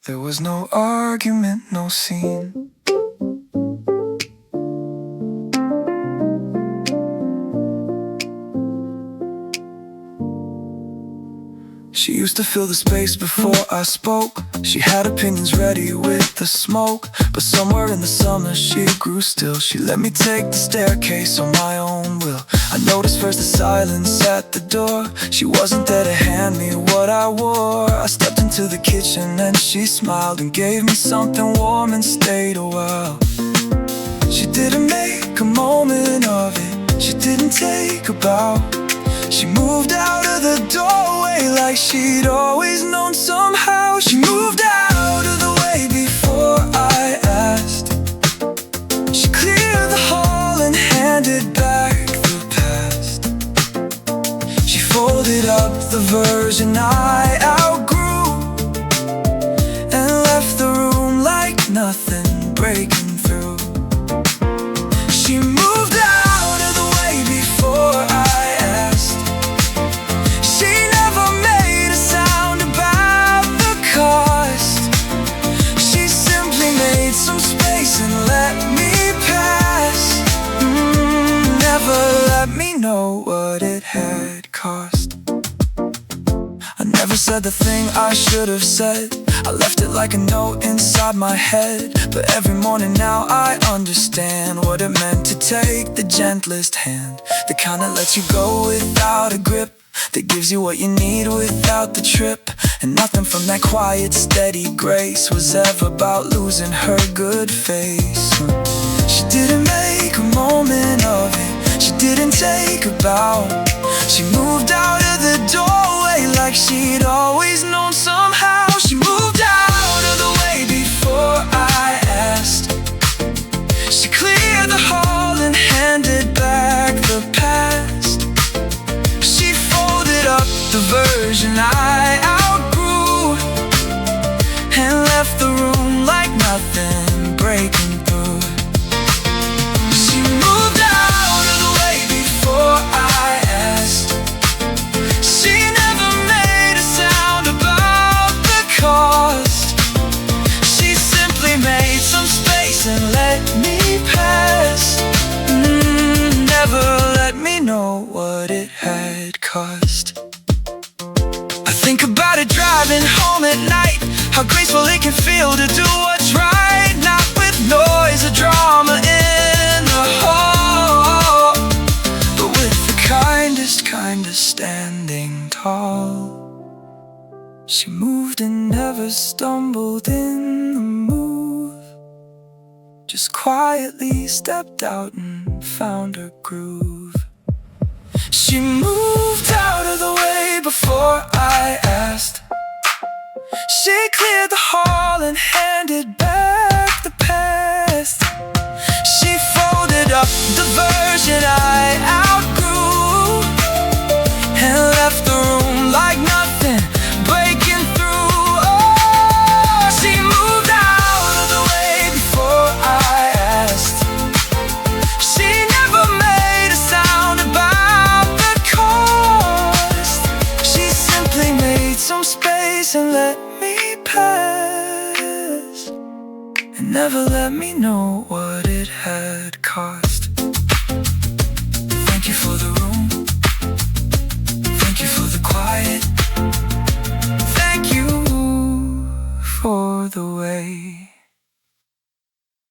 There was no argument, no scene. She used to fill the space before I spoke. She had opinions ready with the smoke. But somewhere in the summer she grew still. She let me take the staircase on my own will. I noticed first the silence at the door. She wasn't there to hand me what I wore. I stepped into the kitchen and she smiled and gave me something warm and stayed a while. She didn't make a moment of it, she didn't take a bow. She moved out of the doorway like she'd always known somehow. She moved out of the way before I asked. She cleared the hall and handed back the past. She folded up the version I outgrew and left the room like nothing breaking through. She moved out of the way before I asked. She never made a sound about the cost. She simply made some space and let me pass. Never let me know what it had cost. I never said the thing I should have said. I left it like a note inside my head. But every morning now I understand what it meant to take the gentlest hand. The kind that lets you go without a grip, that gives you what you need without the trip. And nothing from that quiet, steady grace was ever about losing her good face. She didn't make a moment of it, she didn't take a bow. She moved out of the doorway like she'd always known somehow. She moved out of the way before I asked. She cleared the hall and handed back the past. She folded up the version I outgrew and left the room like nothing breaking through. She moved out of the way before I asked. She never made a sound about the cost. She simply made some space and let me pass. Never let me know what it had cost. I think about it driving home at night, how graceful it can feel to do what's right. Not with noise or drama in the hall, but with the kindest standing tall. She moved and never stumbled in the move, just quietly stepped out and found her groove. She moved out of the way before I asked. She cleared the hall and handed back the past. She folded up the version I outgrew and left the room like nothing breaking through. Oh, she moved out of the way before I asked. She never made a sound about the cost. She simply made some space and let me pass, and never let me know what it had cost. Thank you for the room, thank you for the quiet, thank you for the way.